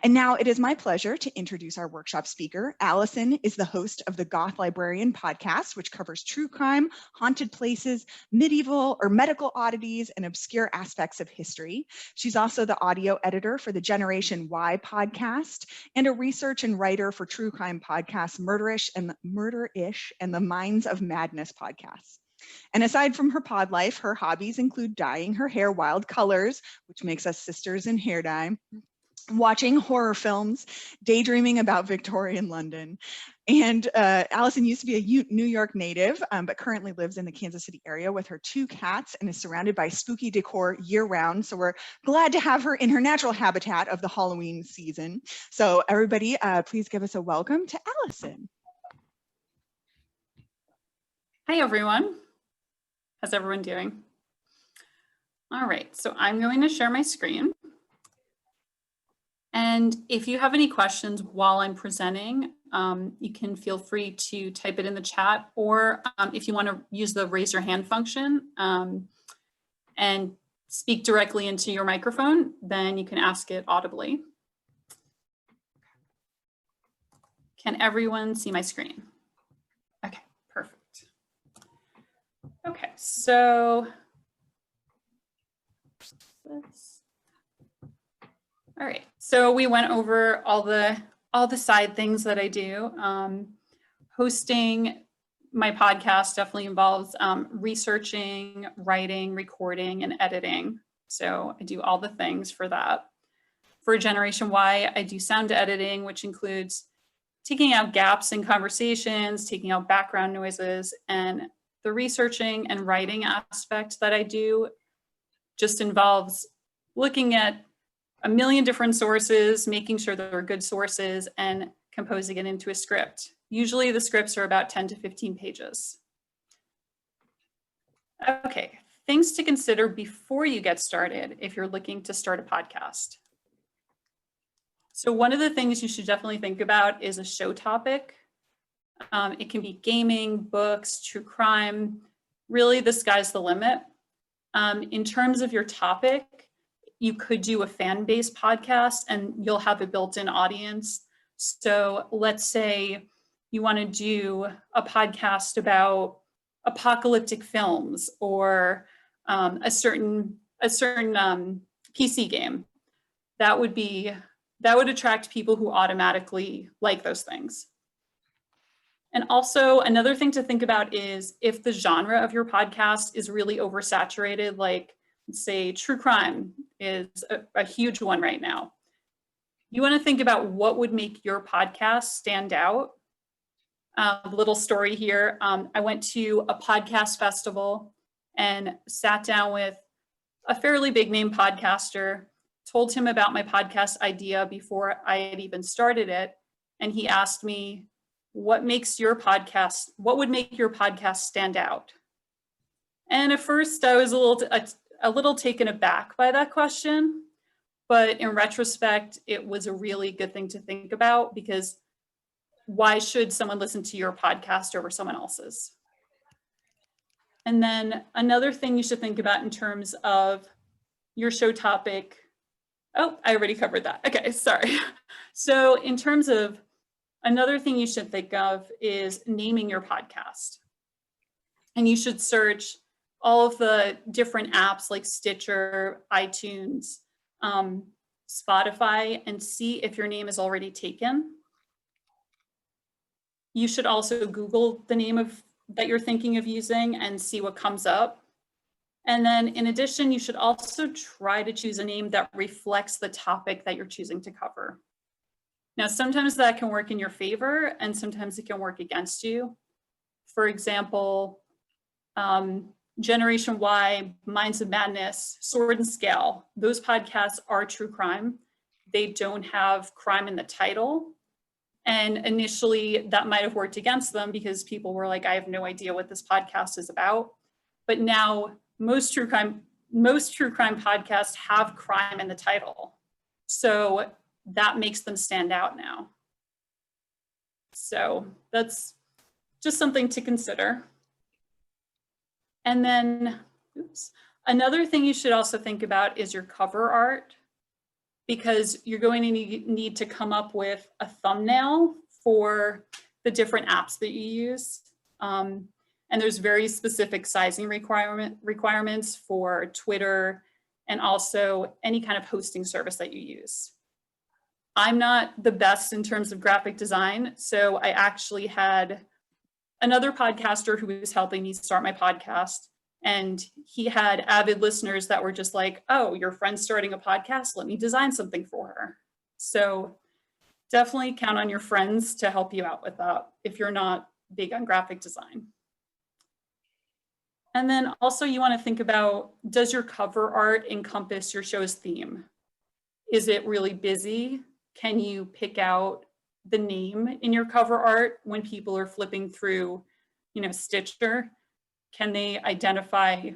And now it is my pleasure to introduce our workshop speaker. Allison is the host of the Goth Librarian podcast, which covers true crime, haunted places, medieval or medical oddities, and obscure aspects of history. She's also the audio editor for the Generation Y podcast and a research and writer for true crime podcasts Murderish and the Minds of Madness podcasts. And aside from her pod life, her hobbies include dyeing her hair wild colors, which makes us sisters in hair dye, watching horror films, daydreaming about Victorian London. And Allison used to be a New York native, but currently lives in the Kansas City area with her 2 cats and is surrounded by spooky decor year-round. So we're glad to have her in her natural habitat of the Halloween season. So everybody, please give us a welcome to Allison. Hi, everyone. How's everyone doing? All right, so I'm going to share my screen. And if you have any questions while I'm presenting, you can feel free to type it in the chat, or if you want to use the raise your hand function and speak directly into your microphone, then you can ask it audibly. Can everyone see my screen? Okay, perfect. Okay, so all right, so we went over all the side things that I do. Hosting my podcast definitely involves researching, writing, recording, and editing. So I do all the things for that. For Generation Y, I do sound editing, which includes taking out gaps in conversations, taking out background noises, and the researching and writing aspect that I do just involves looking at a million different sources, making sure they're good sources, and composing it into a script. Usually the scripts are about 10 to 15 pages. Okay, things to consider before you get started if you're looking to start a podcast. So one of the things you should definitely think about is a show topic. It can be gaming, books, true crime. Really, the sky's the limit. In terms of your topic, you could do a fan-based podcast and you'll have a built-in audience. So let's say you want to do a podcast about apocalyptic films or a certain PC game. That would attract people who automatically like those things. And also another thing to think about is if the genre of your podcast is really oversaturated, like say true crime is a huge one right now. You want to think about what would make your podcast stand out. A little story here. I went to a podcast festival and sat down with a fairly big name podcaster, told him about my podcast idea before I had even started it. And he asked me, what would make your podcast stand out? And at first I was a little taken aback by that question, but in retrospect, it was a really good thing to think about, because why should someone listen to your podcast over someone else's? And then another thing you should think about in terms of your show topic. Oh, I already covered that. Okay, sorry. So in terms of another thing you should think of is naming your podcast. And you should search all of the different apps like Stitcher, iTunes, Spotify, and see if your name is already taken. You should also Google the name that you're thinking of using and see what comes up. And then in addition, you should also try to choose a name that reflects the topic that you're choosing to cover. Now, sometimes that can work in your favor and sometimes it can work against you. For example, Generation Y, Minds of Madness, Sword and Scale, those podcasts are true crime. They don't have crime in the title. And initially that might have worked against them because people were like, I have no idea what this podcast is about. But now most true crime podcasts have crime in the title. So that makes them stand out now. So that's just something to consider. And then, another thing you should also think about is your cover art. because you're going to need to come up with a thumbnail for the different apps that you use. And there's very specific sizing requirements for Twitter and also any kind of hosting service that you use. I'm not the best in terms of graphic design, so I actually had another podcaster who was helping me start my podcast, and he had avid listeners that were just like, oh, your friend's starting a podcast, let me design something for her. So definitely count on your friends to help you out with that if you're not big on graphic design. And then also you want to think about, does your cover art encompass your show's theme? Is it really busy? Can you pick out the name in your cover art when people are flipping through, Stitcher? Can they identify,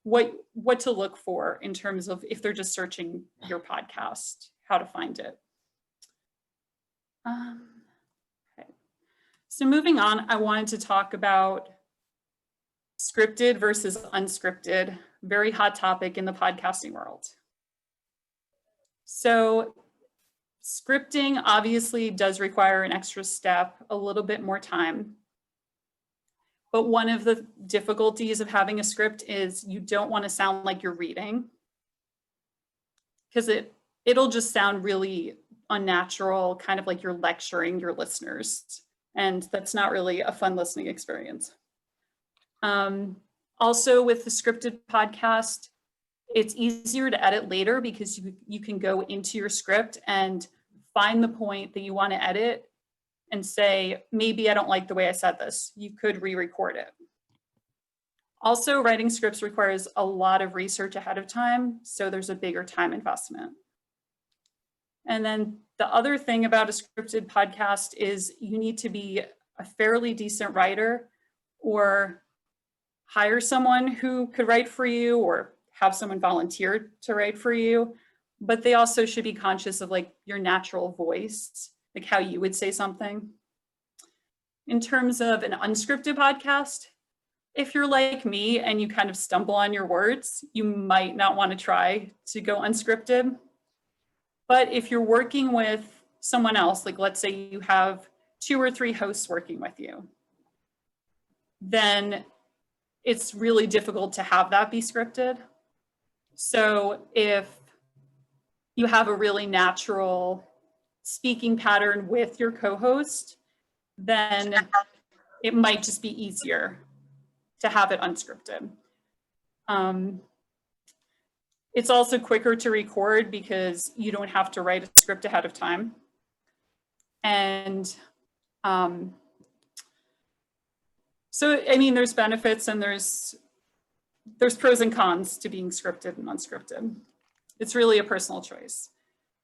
what to look for in terms of if they're just searching your podcast, how to find it? Okay. So moving on, I wanted to talk about scripted versus unscripted, very hot topic in the podcasting world. So scripting obviously does require an extra step, a little bit more time. But one of the difficulties of having a script is you don't want to sound like you're reading, because it'll just sound really unnatural, kind of like you're lecturing your listeners. And that's not really a fun listening experience. Also with the scripted podcast, it's easier to edit later because you can go into your script and find the point that you want to edit and say, maybe I don't like the way I said this. You could re-record it. Also, writing scripts requires a lot of research ahead of time, so there's a bigger time investment. And then the other thing about a scripted podcast is you need to be a fairly decent writer or hire someone who could write for you or have someone volunteer to write for you, but they also should be conscious of like your natural voice, like how you would say something. In terms of an unscripted podcast, if you're like me and you kind of stumble on your words, you might not want to try to go unscripted. But if you're working with someone else, like let's say you have 2 or 3 hosts working with you, then it's really difficult to have that be scripted. So if you have a really natural speaking pattern with your co-host, then it might just be easier to have it unscripted. It's also quicker to record because you don't have to write a script ahead of time. And so, I mean, there's benefits and there's pros and cons to being scripted and unscripted. It's really a personal choice.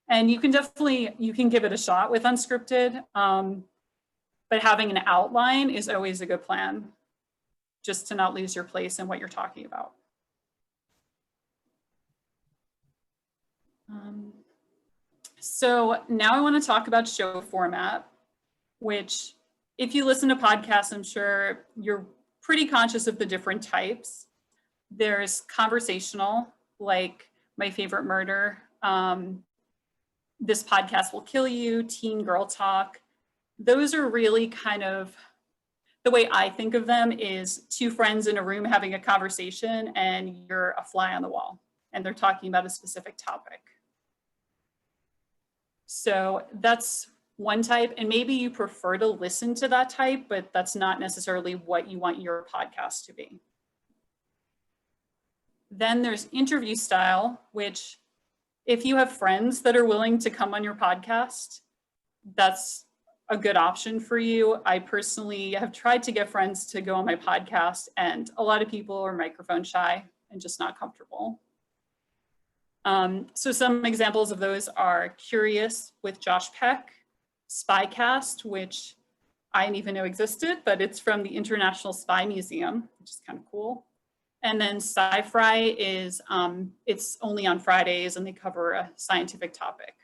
And you can give it a shot with unscripted, but having an outline is always a good plan, just to not lose your place in what you're talking about. So now I want to talk about show format, which if you listen to podcasts, I'm sure you're pretty conscious of the different types. There's conversational, like My Favorite Murder, This Podcast Will Kill You, Teen Girl Talk. Those are really kind of, the way I think of them is 2 friends in a room having a conversation and you're a fly on the wall and they're talking about a specific topic. So that's one type, and maybe you prefer to listen to that type, but that's not necessarily what you want your podcast to be. Then there's interview style, which if you have friends that are willing to come on your podcast, that's a good option for you. I personally have tried to get friends to go on my podcast, and a lot of people are microphone shy and just not comfortable. So some examples of those are Curious with Josh Peck, Spycast, which I didn't even know existed, but it's from the International Spy Museum, which is kind of cool. And then Sci-Fry is, it's only on Fridays and they cover a scientific topic.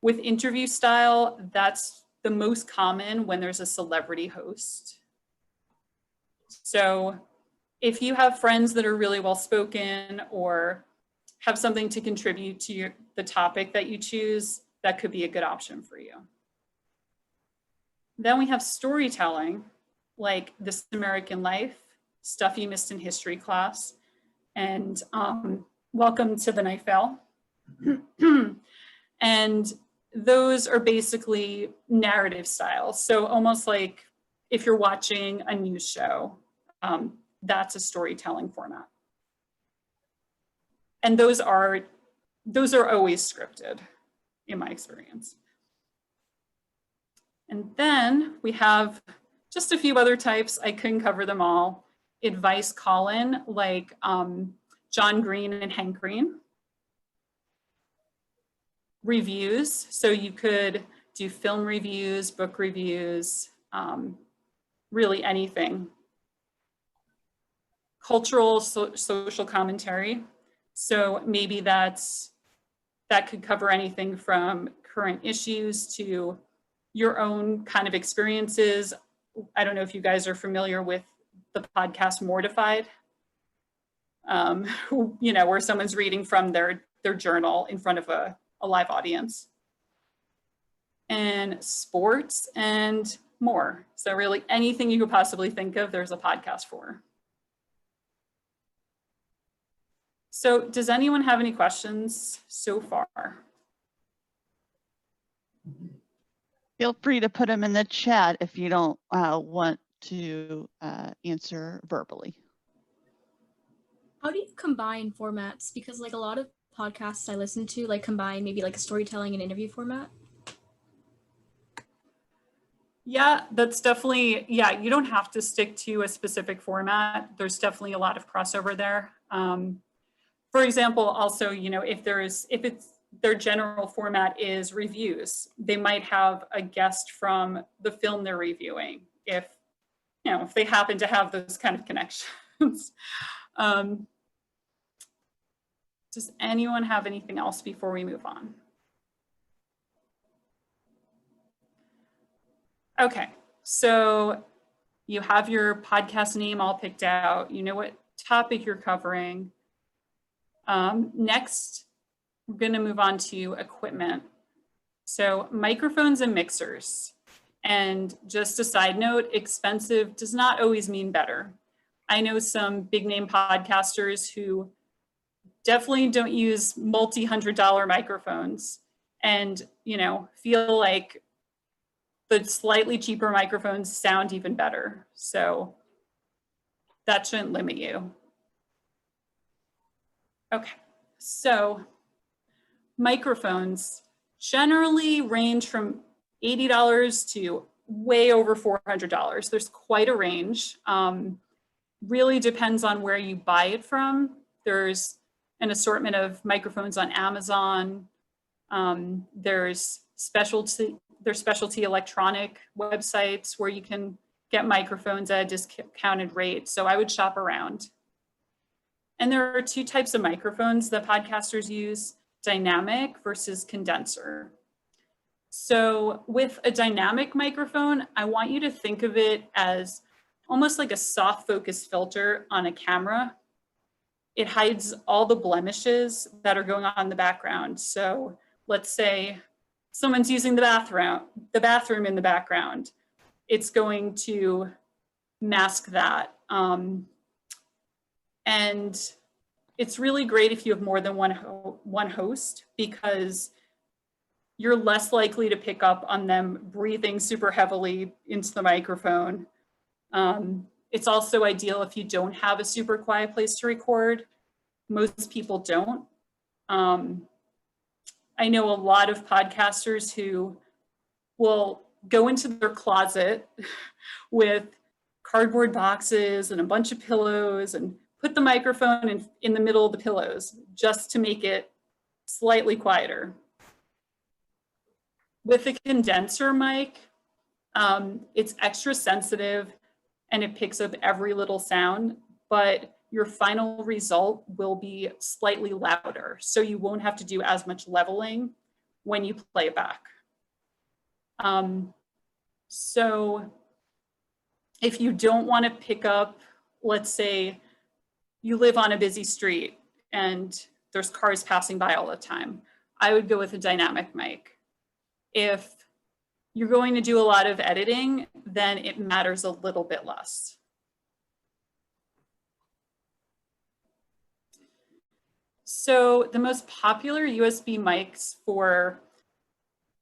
With interview style, that's the most common when there's a celebrity host. So if you have friends that are really well-spoken or have something to contribute to the topic that you choose, that could be a good option for you. Then we have storytelling, like This American Life, Stuff You Missed in History Class, and Welcome to the Night Vale. And those are basically narrative styles. So almost like if you're watching a news show, that's a storytelling format. And those are always scripted, in my experience. And then we have just a few other types. I couldn't cover them all. Advice call-in, like John Green and Hank Green. Reviews, so you could do film reviews, book reviews, really anything. Cultural, social commentary. So maybe that could cover anything from current issues to your own kind of experiences. I don't know if you guys are familiar with the podcast Mortified, you know, where someone's reading from their journal in front of a live audience. And sports and more. So really anything you could possibly think of, there's a podcast for. So does anyone have any questions so far? Feel free to put them in the chat if you don't want to answer verbally. How do you combine formats? Because like a lot of podcasts I listen to like combine maybe like a storytelling and interview format. Yeah, that's definitely, yeah, you don't have to stick to a specific format. There's definitely a lot of crossover there. For example, also, you know, if it's their general format is reviews, they might have a guest from the film they're reviewing, if, you know, if they happen to have those kind of connections. Does anyone have anything else before we move on? Okay, so you have your podcast name all picked out. You know what topic you're covering. Next, we're going to move on to equipment. So microphones and mixers. And just a side note, expensive does not always mean better. I know some big name podcasters who definitely don't use multi-$100 microphones and, you know, feel like the slightly cheaper microphones sound even better. So that shouldn't limit you. Okay, so microphones generally range from $80 to way over $400. There's quite a range. Really depends on where you buy it from. There's an assortment of microphones on Amazon. There's specialty electronic websites where you can get microphones at a discounted rate. So I would shop around. And there are two types of microphones that podcasters use, dynamic versus condenser. So with a dynamic microphone, I want you to think of it as almost like a soft focus filter on a camera. It hides all the blemishes that are going on in the background. So let's say someone's using the bathroom in the background. It's going to mask that. And it's really great if you have more than one host, because you're less likely to pick up on them breathing super heavily into the microphone. It's also ideal if you don't have a super quiet place to record. Most people don't. I know a lot of podcasters who will go into their closet with cardboard boxes and a bunch of pillows and put the microphone in the middle of the pillows just to make it slightly quieter. With a condenser mic, it's extra sensitive and it picks up every little sound, but your final result will be slightly louder. So you won't have to do as much leveling when you play it back. So if you don't want to pick up, let's say you live on a busy street and there's cars passing by all the time, I would go with a dynamic mic. If you're going to do a lot of editing, then it matters a little bit less. So the most popular USB mics for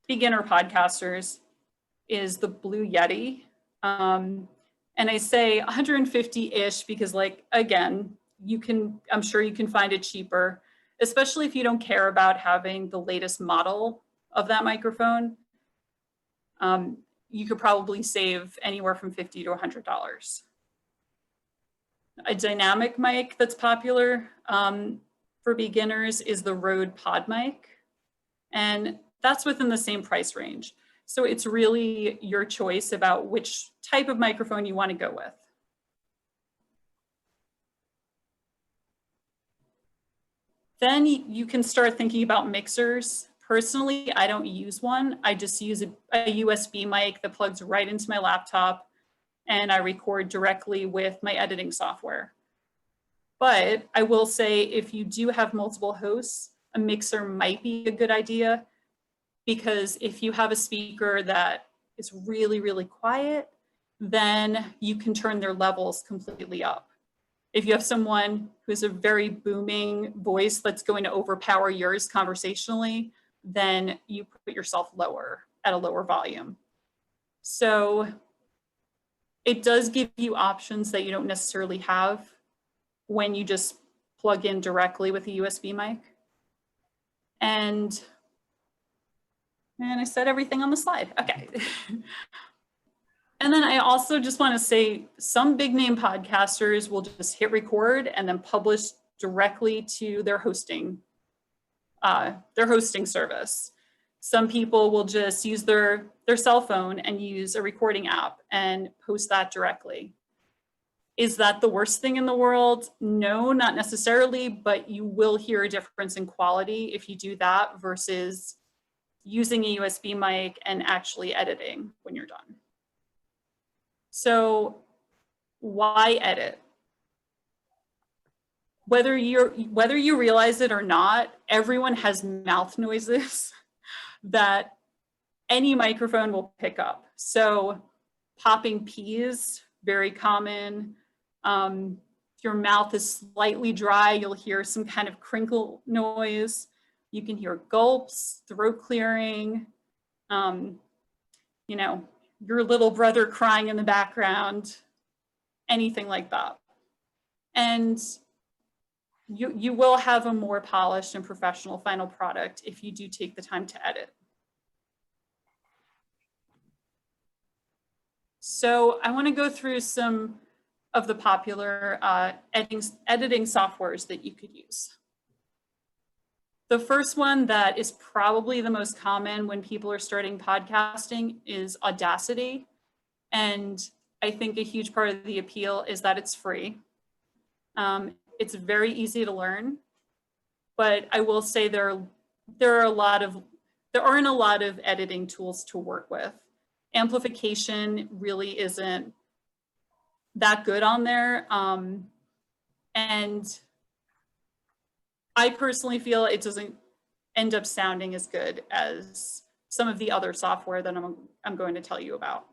beginner podcasters is the Blue Yeti. And I say 150-ish because, like, again, I'm sure you can find it cheaper, especially if you don't care about having the latest model of that microphone. You could probably save anywhere from $50 to $100. A dynamic mic that's popular for beginners is the Rode Pod mic, and that's within the same price range. So it's really your choice about which type of microphone you want to go with. Then you can start thinking about mixers. Personally, I don't use one. I just use a USB mic that plugs right into my laptop, and I record directly with my editing software. But I will say, if you do have multiple hosts, a mixer might be a good idea, because if you have a speaker that is really, really quiet, then you can turn their levels completely up. If you have someone who has a very booming voice that's going to overpower yours conversationally, then you put yourself lower at a lower volume. So it does give you options that you don't necessarily have when you just plug in directly with a USB mic. And I said everything on the slide. Okay. And then I also just want to say, some big name podcasters will just hit record and then publish directly to their hosting service. Some people will just use their cell phone and use a recording app and post that directly. Is that the worst thing in the world? No, not necessarily, but you will hear a difference in quality if you do that versus using a USB mic and actually editing when you're done. So why edit? Whether you realize it or not, everyone has mouth noises that any microphone will pick up. So popping P's, very common. If your mouth is slightly dry, you'll hear some kind of crinkle noise. You can hear gulps, throat clearing, you know, your little brother crying in the background, anything like that. And you will have a more polished and professional final product if you do take the time to edit. So I want to go through some of the popular editing softwares that you could use. The first one that is probably the most common when people are starting podcasting is Audacity. And I think a huge part of the appeal is that it's free. It's very easy to learn, but I will say there aren't a lot of editing tools to work with. Amplification really isn't that good on there. And I personally feel it doesn't end up sounding as good as some of the other software that I'm going to tell you about.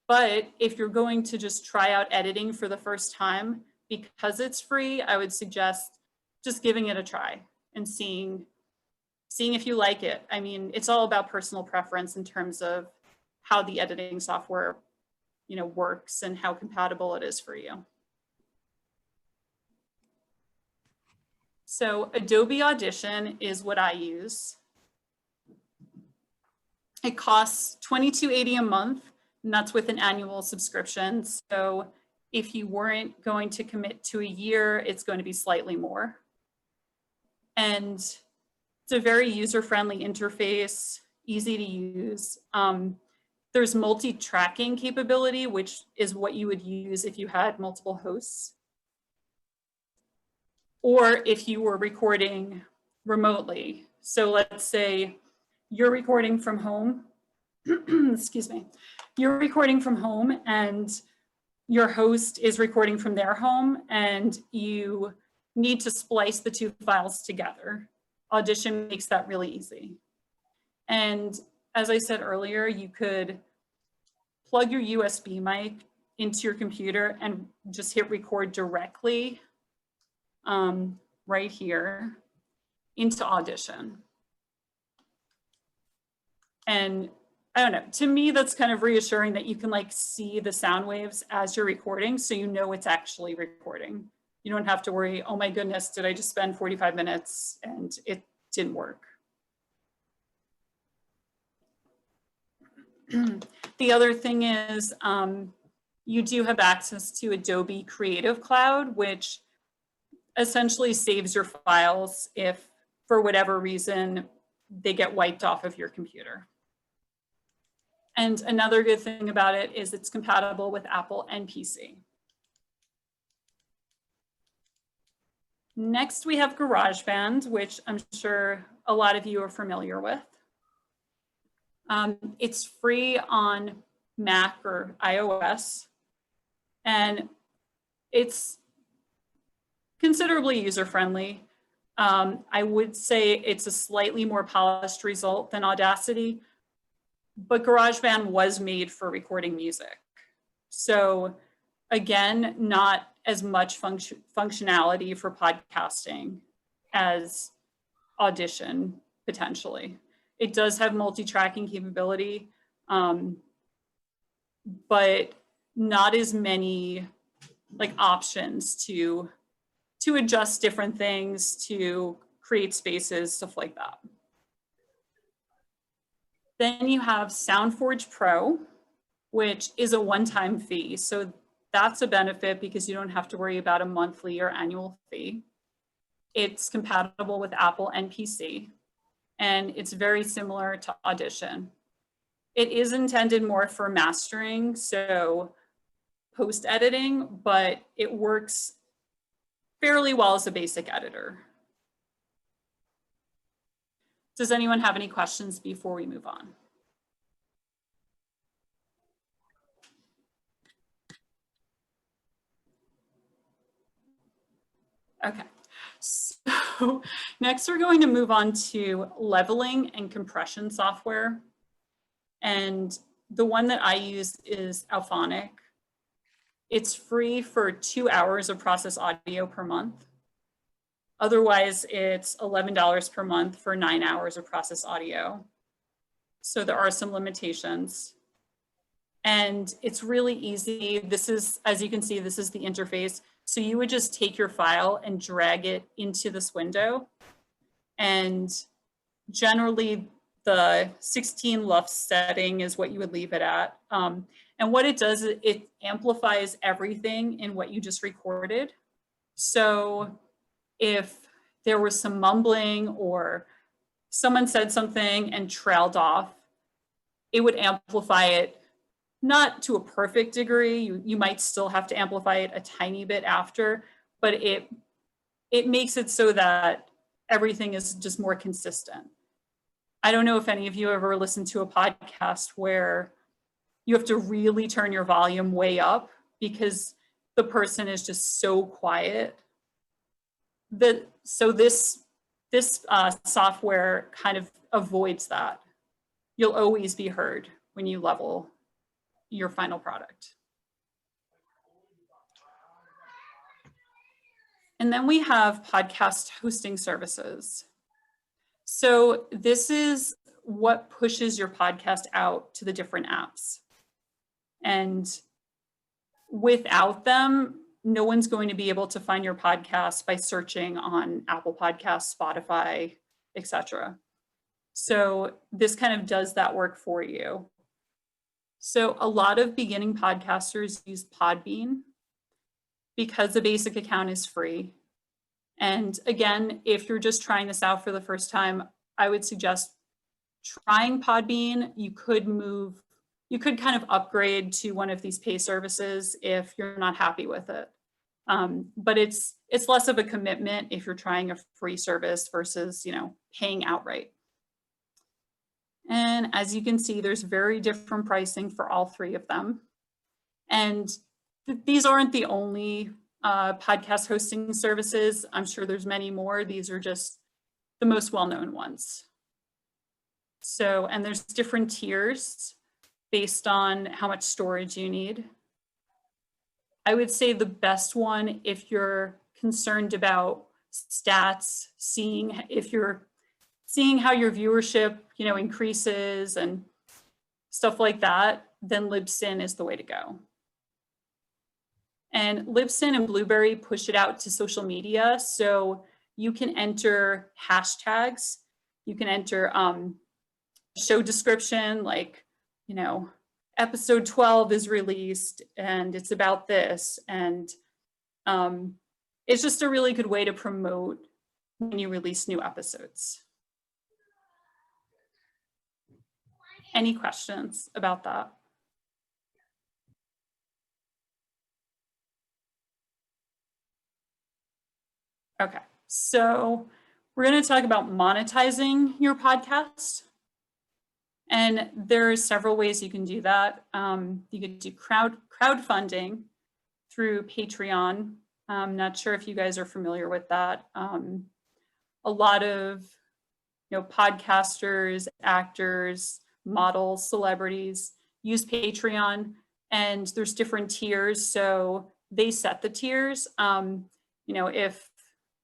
But if you're going to just try out editing for the first time, because it's free, I would suggest just giving it a try and seeing if you like it. I mean, it's all about personal preference in terms of how the editing software, you know, works and how compatible it is for you. So Adobe Audition is what I use. It costs $22.80 a month, and that's with an annual subscription. So if you weren't going to commit to a year, it's going to be slightly more. And it's a very user-friendly interface, easy to use. There's multi-tracking capability, which is what you would use if you had multiple hosts, or if you were recording remotely. So let's say you're recording from home, excuse me, you're recording from home and your host is recording from their home, and you need to splice the two files together. Audition makes that really easy. And as I said earlier, you could plug your USB mic into your computer and just hit record directly right here into Audition. And I don't know, to me, that's kind of reassuring that you can like see the sound waves as you're recording, so you know it's actually recording. You don't have to worry, oh my goodness, did I just spend 45 minutes and it didn't work? The other thing is you do have access to Adobe Creative Cloud, which essentially saves your files if for whatever reason they get wiped off of your computer. And another good thing about it is it's compatible with Apple and PC. Next, we have GarageBand, which I'm sure a lot of you are familiar with. It's free on Mac or iOS, and it's considerably user-friendly. I would say it's a slightly more polished result than Audacity, but GarageBand was made for recording music. So again, not as much functionality for podcasting as Audition potentially. It does have multi-tracking capability, but not as many like options to adjust different things, to create spaces, stuff like that. Then you have SoundForge Pro, which is a one-time fee. So that's a benefit because you don't have to worry about a monthly or annual fee. It's compatible with Apple and PC, and it's very similar to Audition. It is intended more for mastering, so post-editing, but it works fairly well as a basic editor. Does anyone have any questions before we move on? Okay, so next we're going to move on to leveling and compression software. And the one that I use is Alphonic. It's free for 2 hours of process audio per month. Otherwise, it's $11 per month for 9 hours of process audio. So there are some limitations. And it's really easy. This is, as you can see, this is the interface. So you would just take your file and drag it into this window. And generally, the 16 LUFS setting is what you would leave it at. And what it does is it amplifies everything in what you just recorded. So if there was some mumbling or someone said something and trailed off, it would amplify it, not to a perfect degree. You might still have to amplify it a tiny bit after, but it makes it so that everything is just more consistent. I don't know if any of you ever listened to a podcast where you have to really turn your volume way up because the person is just so quiet. So this software kind of avoids that. You'll always be heard when you level your final product. And then we have podcast hosting services. So this is what pushes your podcast out to the different apps. And without them, no one's going to be able to find your podcast by searching on Apple Podcasts, Spotify, etc. So this kind of does that work for you. So a lot of beginning podcasters use Podbean because the basic account is free. And again, if you're just trying this out for the first time, I would suggest trying Podbean. You could kind of upgrade to one of these pay services if you're not happy with it. But it's less of a commitment if you're trying a free service versus, paying outright. And as you can see, there's very different pricing for all three of them. And these aren't the only podcast hosting services. I'm sure there's many more. These are just the most well-known ones. So, and there's different tiers based on how much storage you need. I would say the best one, if you're concerned about stats, seeing how your viewership, increases and stuff like that, then Libsyn is the way to go. And Libsyn and Blueberry push it out to social media. So you can enter hashtags. You can enter show description, like, episode 12 is released and it's about this. And it's just a really good way to promote when you release new episodes. Any questions about that? Okay, so we're going to talk about monetizing your podcast. And there are several ways you can do that. You could do crowdfunding through Patreon. I'm not sure if you guys are familiar with that. A lot of podcasters, actors, models, celebrities use Patreon, and there's different tiers. So they set the tiers. If,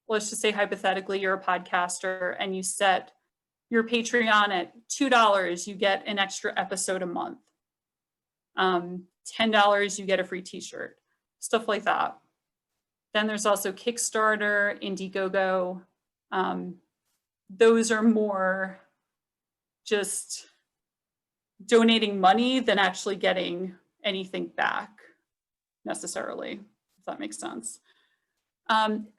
let's just say hypothetically, you're a podcaster and you set your Patreon at $2, you get an extra episode a month. $10, you get a free t-shirt, stuff like that. Then there's also Kickstarter, Indiegogo. Those are more just donating money than actually getting anything back necessarily, if that makes sense.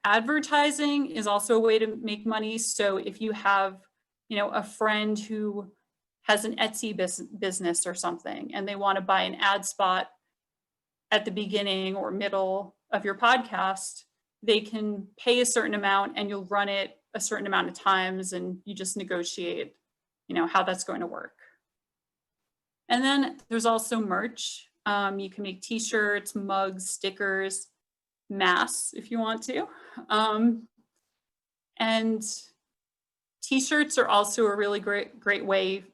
Advertising is also a way to make money. So if you have a friend who has an Etsy business or something, and they want to buy an ad spot at the beginning or middle of your podcast, they can pay a certain amount and you'll run it a certain amount of times, and you just negotiate, how that's going to work. And then there's also merch. You can make t-shirts, mugs, stickers, masks if you want to. And t-shirts are also a really great way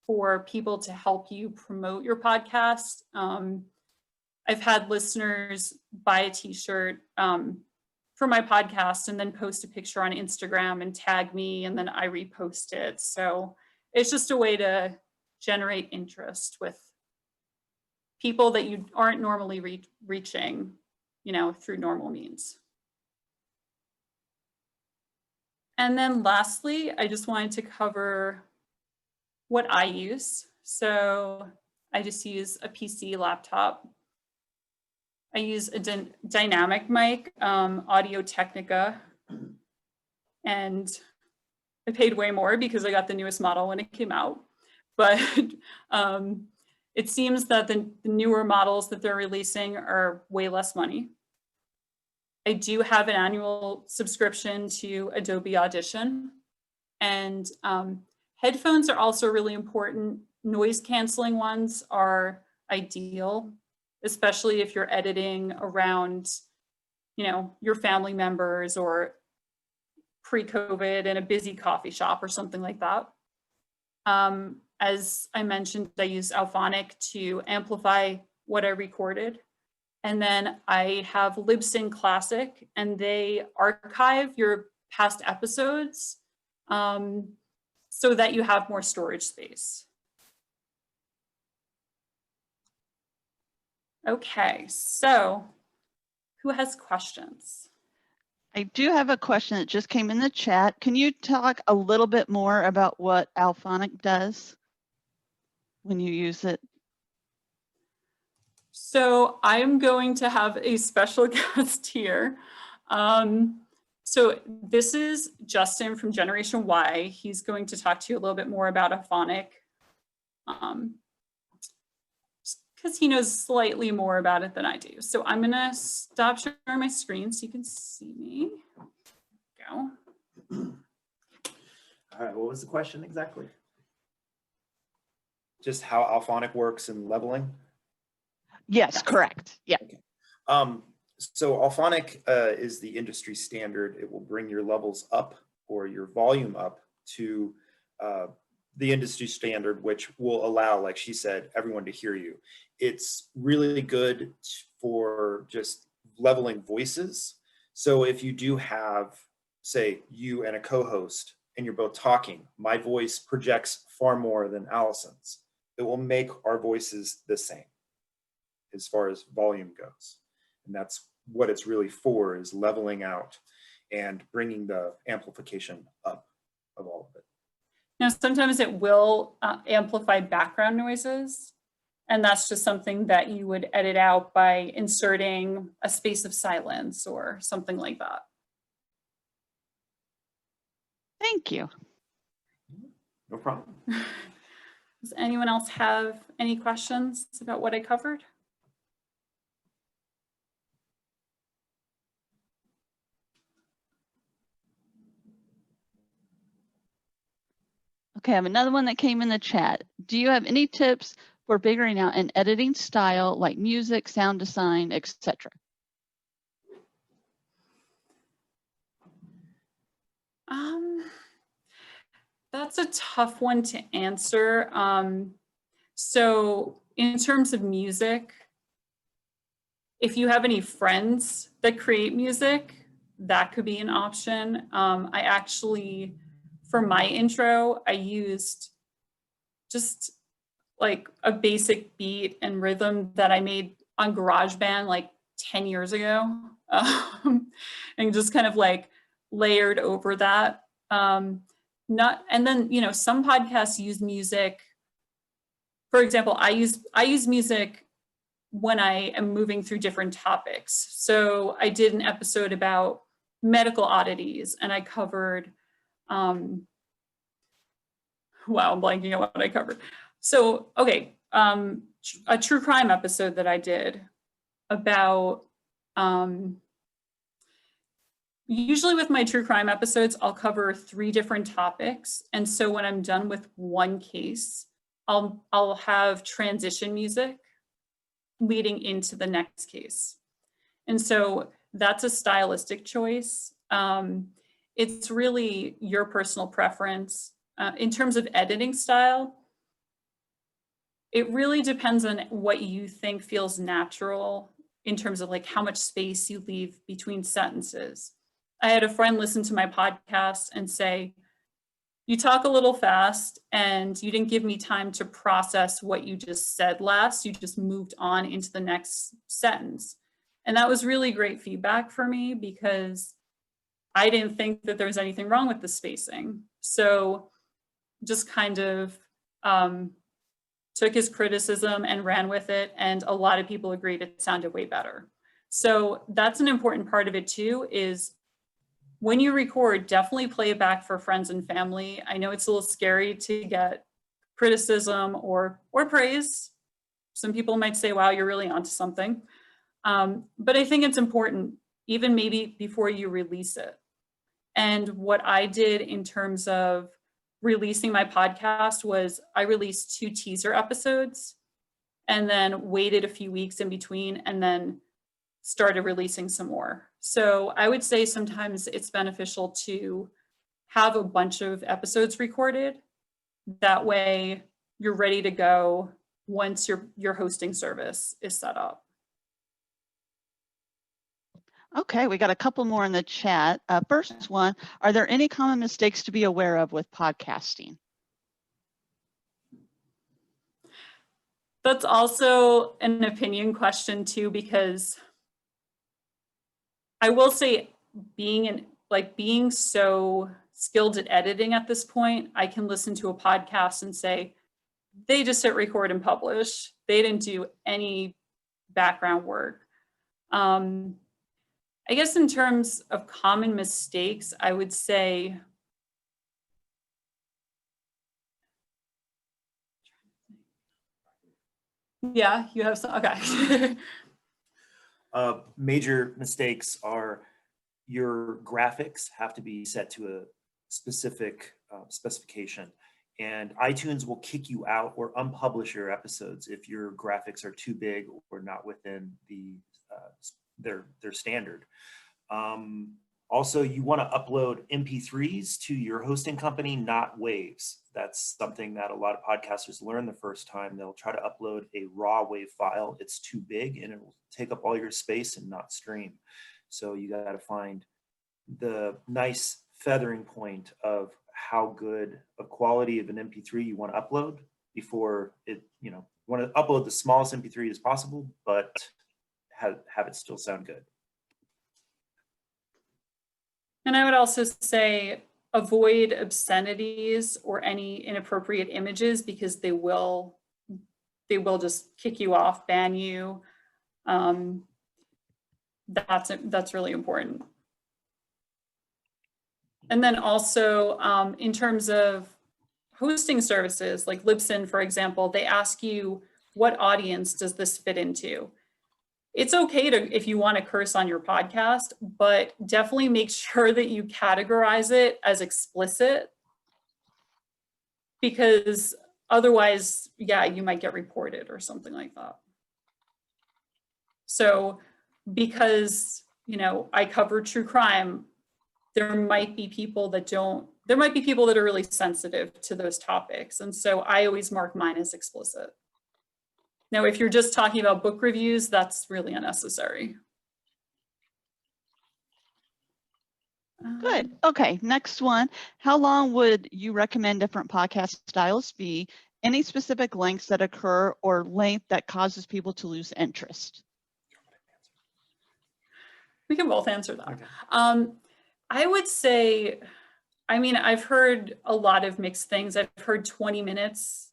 for people to help you promote your podcast. I've had listeners buy a t-shirt for my podcast and then post a picture on Instagram and tag me, and then I repost it. So it's just a way to generate interest with people that you aren't normally reaching, through normal means. And then lastly, I just wanted to cover what I use. So I just use a PC laptop. I use a dynamic mic, Audio Technica, and I paid way more because I got the newest model when it came out. But it seems that the newer models that they're releasing are way less money. I do have an annual subscription to Adobe Audition, and headphones are also really important. Noise canceling ones are ideal, especially if you're editing around, your family members or pre-COVID in a busy coffee shop or something like that. As I mentioned, I use Alphonic to amplify what I recorded. And then I have Libsyn Classic, and they archive your past episodes so that you have more storage space. Okay, so who has questions? I do have a question that just came in the chat. Can you talk a little bit more about what Alphonic does when you use it? So I'm going to have a special guest here. So this is Justin from Generation Y. He's going to talk to you a little bit more about Alphonic, because he knows slightly more about it than I do. So I'm gonna stop sharing my screen so you can see me. Go. All right, what was the question exactly? Just how Alphonic works and leveling? Yes, correct. Yeah. So Alphonic is the industry standard. It will bring your levels up or your volume up to the industry standard, which will allow, like she said, everyone to hear you. It's really good for just leveling voices. So if you do have, say, you and a co-host, and you're both talking, my voice projects far more than Allison's. It will make our voices the same as far as volume goes. And that's what it's really for, is leveling out and bringing the amplification up of all of it. Now, sometimes it will amplify background noises, and that's just something that you would edit out by inserting a space of silence or something like that. Thank you. No problem. Does anyone else have any questions about what I covered? Okay, I have another one that came in the chat. Do you have any tips for figuring out an editing style like music, sound design, etc.? That's a tough one to answer. So in terms of music, if you have any friends that create music, that could be an option. I actually, for my intro, I used just like a basic beat and rhythm that I made on GarageBand like 10 years ago, and just kind of like layered over that. And then, you know, some podcasts use music. For example, I use music when I am moving through different topics. So I did an episode about medical oddities, and I covered, wow, I'm blanking on what I covered. So, okay, a true crime episode that I did about, usually with my true crime episodes, I'll cover 3 different topics. And so when I'm done with one case, I'll have transition music leading into the next case. And so that's a stylistic choice. It's really your personal preference. In terms of editing style, it really depends on what you think feels natural in terms of like how much space you leave between sentences. I had a friend listen to my podcast and say, "You talk a little fast and you didn't give me time to process what you just said last. You just moved on into the next sentence." And that was really great feedback for me because I didn't think that there was anything wrong with the spacing. So just kind of took his criticism and ran with it. And a lot of people agreed it sounded way better. So that's an important part of it too, is when you record, definitely play it back for friends and family. I know it's a little scary to get criticism or praise. Some people might say, wow, you're really onto something. But I think it's important, even maybe before you release it. And what I did in terms of releasing my podcast was I released 2 teaser episodes and then waited a few weeks in between and then started releasing some more. So I would say sometimes it's beneficial to have a bunch of episodes recorded. That way you're ready to go once your hosting service is set up. Okay, we got a couple more in the chat. First one, are there any common mistakes to be aware of with podcasting? That's also an opinion question too, because I will say being so skilled at editing at this point, I can listen to a podcast and say, they just hit record and publish. They didn't do any background work. I guess in terms of common mistakes, I would say, yeah, you have some, okay. Major mistakes are your graphics have to be set to a specific specification, and iTunes will kick you out or unpublish your episodes if your graphics are too big or not within the their standard. Also, you want to upload MP3s to your hosting company, not waves. That's something that a lot of podcasters learn the first time. They'll try to upload a raw wave file. It's too big and it will take up all your space and not stream. So you got to find the nice feathering point of how good a quality of an MP3 you want to upload before it, you want to upload the smallest MP3 as possible, but have it still sound good. And I would also say avoid obscenities or any inappropriate images, because they will just kick you off, ban you. That's really important. And then also in terms of hosting services like Libsyn, for example, they ask you, what audience does this fit into? It's okay to, if you want to curse on your podcast, but definitely make sure that you categorize it as explicit, because otherwise, yeah, you might get reported or something like that. So because, I cover true crime, there might be people that are really sensitive to those topics. And so I always mark mine as explicit. Now, if you're just talking about book reviews, that's really unnecessary. Good. Okay, next one. How long would you recommend different podcast styles be? Any specific lengths that occur or length that causes people to lose interest? We can both answer that. Okay. I would say, I've heard a lot of mixed things. I've heard 20 minutes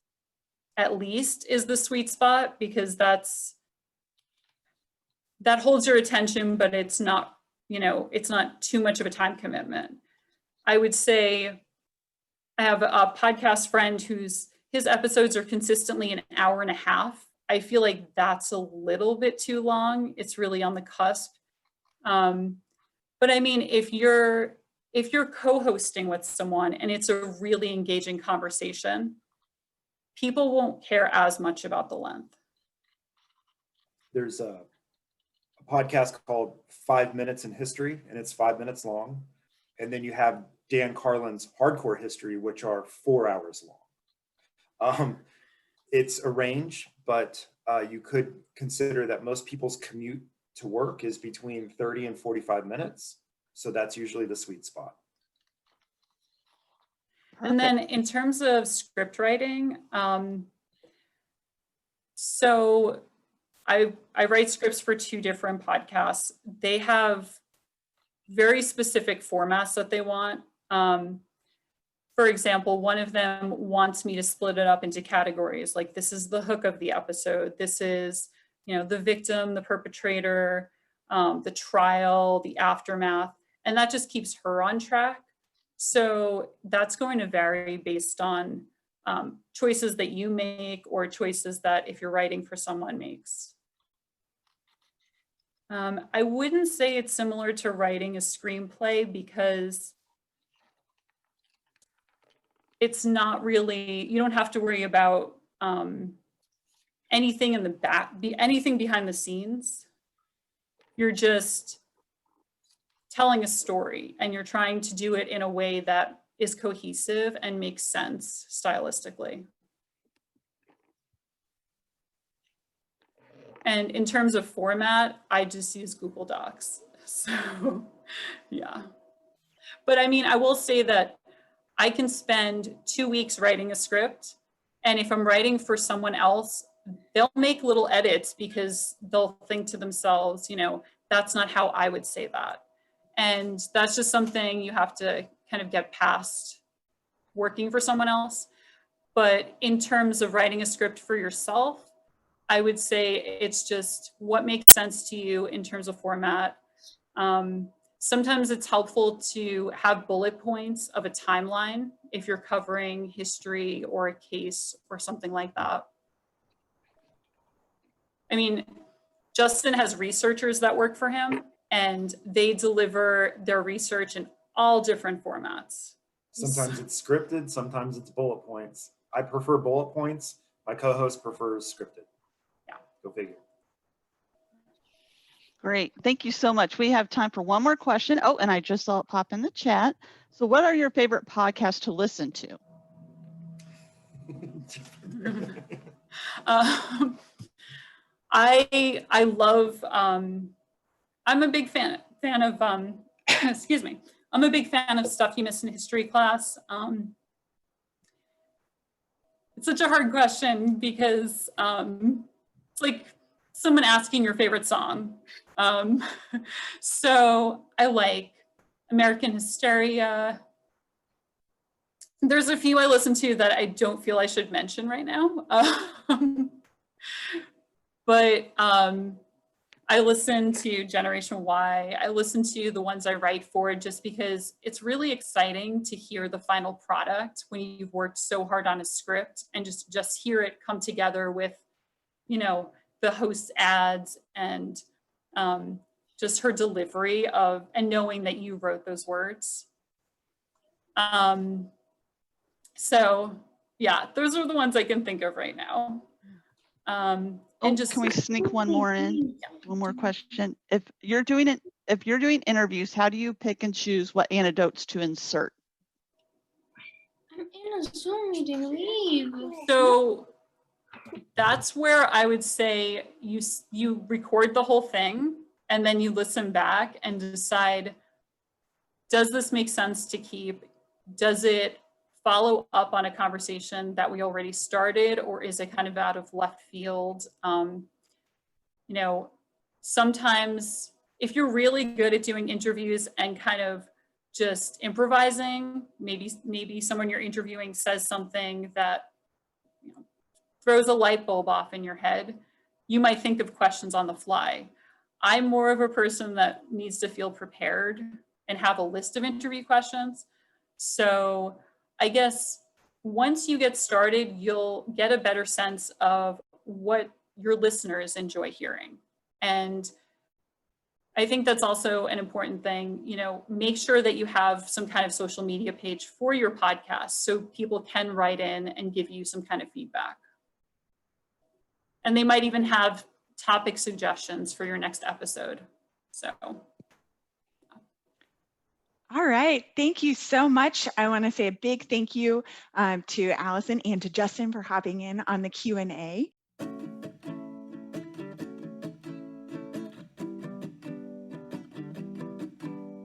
at least is the sweet spot, because that holds your attention, but it's not, it's not too much of a time commitment. I would say I have a podcast friend his episodes are consistently an hour and a half. I feel like that's a little bit too long. It's really on the cusp. But if you're co-hosting with someone and it's a really engaging conversation, people won't care as much about the length. There's a podcast called 5 Minutes in History, and it's 5 minutes long. And then you have Dan Carlin's Hardcore History, which are 4 hours long. It's a range, but you could consider that most people's commute to work is between 30 and 45 minutes. So that's usually the sweet spot. And then in terms of script writing, so I write scripts for 2 different podcasts. They have very specific formats that they want. For example, one of them wants me to split it up into categories. Like, this is the hook of the episode. This is, the victim, the perpetrator, the trial, the aftermath, and that just keeps her on track. So that's going to vary based on choices that you make, or choices that, if you're writing for someone, makes. I wouldn't say it's similar to writing a screenplay, because it's not really, you don't have to worry about anything in the back, anything behind the scenes. You're just telling a story, and you're trying to do it in a way that is cohesive and makes sense stylistically. And in terms of format, I just use Google Docs. So, yeah. But I will say that I can spend 2 weeks writing a script, and if I'm writing for someone else, they'll make little edits, because they'll think to themselves, that's not how I would say that. And that's just something you have to kind of get past working for someone else. But in terms of writing a script for yourself, I would say it's just what makes sense to you in terms of format. Sometimes it's helpful to have bullet points of a timeline if you're covering history or a case or something like that. Justin has researchers that work for him, and they deliver their research in all different formats. Sometimes it's scripted, sometimes it's bullet points. I prefer bullet points. My co-host prefers scripted. Yeah. Go figure. Great. Thank you so much. We have time for one more question. Oh, and I just saw it pop in the chat. So what are your favorite podcasts to listen to? I love, I'm a big fan of, excuse me, I'm a big fan of Stuff You Missed in History Class. It's such a hard question because it's like someone asking your favorite song. So I like American Hysteria. There's a few I listen to that I don't feel I should mention right now. But I listen to Generation Y. I listen to the ones I write for just because it's really exciting to hear the final product when you've worked so hard on a script and just hear it come together with, you know, the host's ads and just her delivery of, and knowing that you wrote those words. So yeah, those are the ones I can think of right now. And just, can we sneak one more in? Yeah. One more question. If you're doing interviews, how do you pick and choose what anecdotes to insert? I'm in a Zoom meeting. Leave. So that's where I would say you record the whole thing and then you listen back and decide, does this make sense to keep? Does it follow up on a conversation that we already started, or is it kind of out of left field? You know, sometimes if you're really good at doing interviews and kind of just improvising, maybe someone you're interviewing says something that, you know, throws a light bulb off in your head, you might think of questions on the fly. I'm more of a person that needs to feel prepared and have a list of interview questions. So I guess once you get started, you'll get a better sense of what your listeners enjoy hearing. And I think that's also an important thing. You know, make sure that you have some kind of social media page for your podcast so people can write in and give you some kind of feedback. And they might even have topic suggestions for your next episode. So. All right, thank you so much. I want to say a big thank you to Allison and to Justin for hopping in on the Q&A.